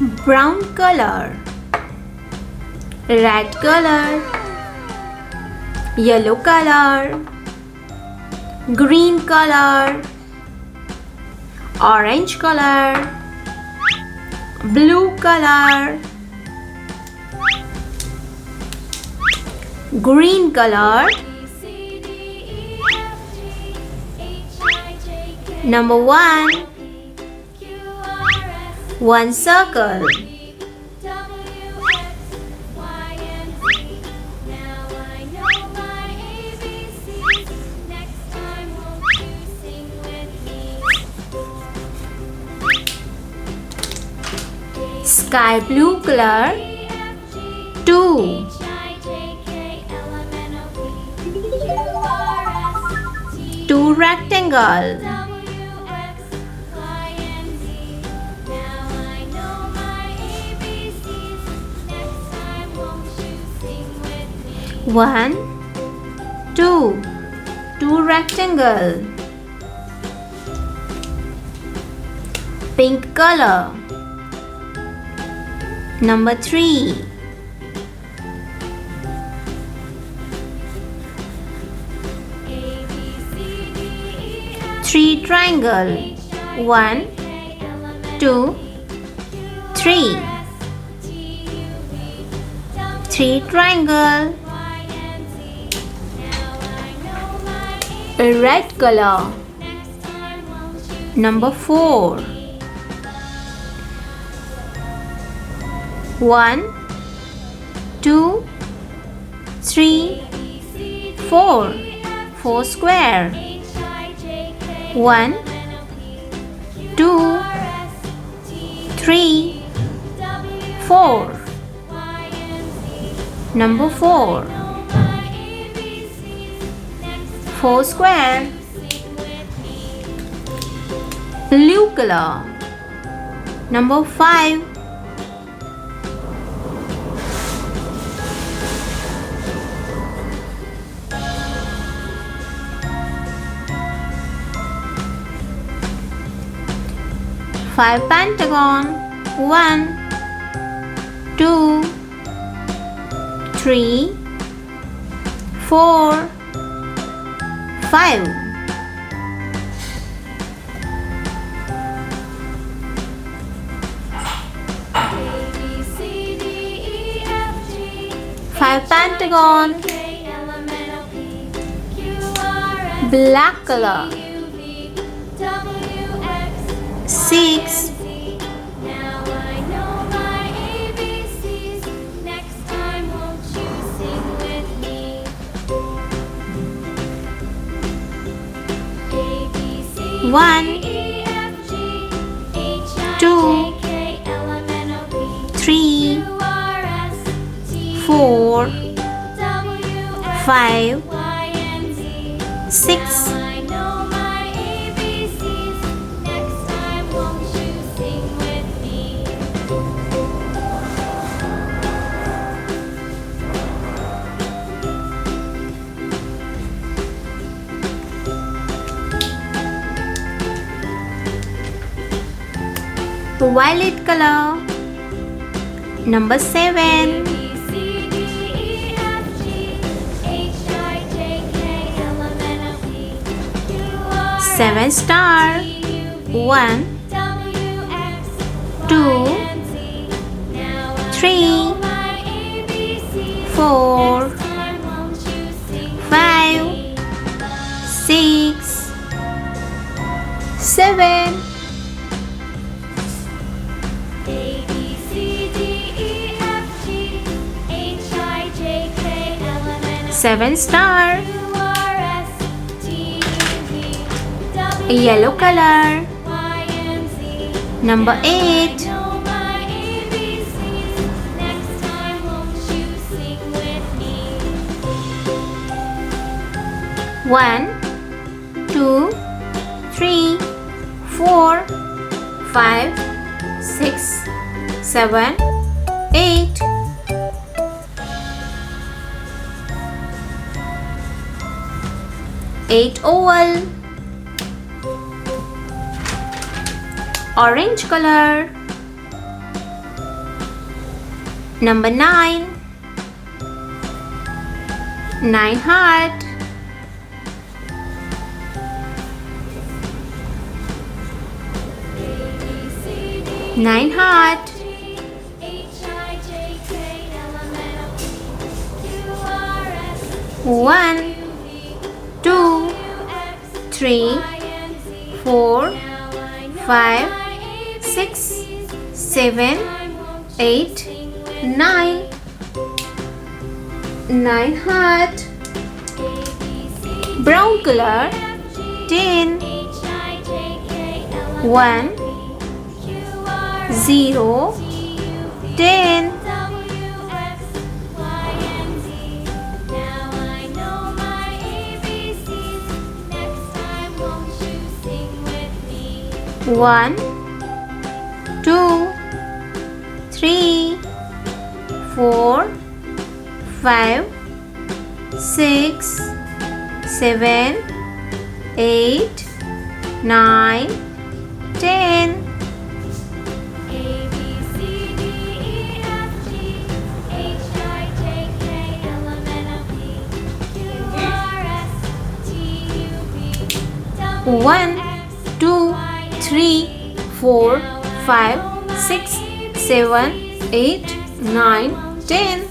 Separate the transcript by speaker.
Speaker 1: brown color, red color, yellow color, green color, orange color, blue color, green color. Number 1. One circle. Sky blue color. 2. Two rectangle. One, two, two rectangle. Pink color. Number 3. Three triangle. 1, 2, 3. Three triangle. A red color. Number 4. 1, 2, 3, 4. 4 square. 1, 2, 3, 4. Number 4. 4 square. Blue color. Number 5. 5 pentagon. 1, 2, 3, 4, 5. Five pentagon. Black color. 6. 1, 2, 3, 4, 5, 6. Violet color. Number 7. 7 star. 1, 2, 3, 4, 5, 6, 7. 7 star. Yellow color. Number 8. 1, 2, 3, 4, 5, 6, 7, 8. 8 oval. Orange color. Number 9. 9 heart. 9 heart. 1, 2, 3, 4, 5, 6, 7, 8, 9. 9 heart. Brown color. 10. 1, 0, 10. 1, 2, 3, 4, 5, 6, 7, 8, 9, 10. One, 2, 3, 4, 5, 6, 7, 8, 9, 10.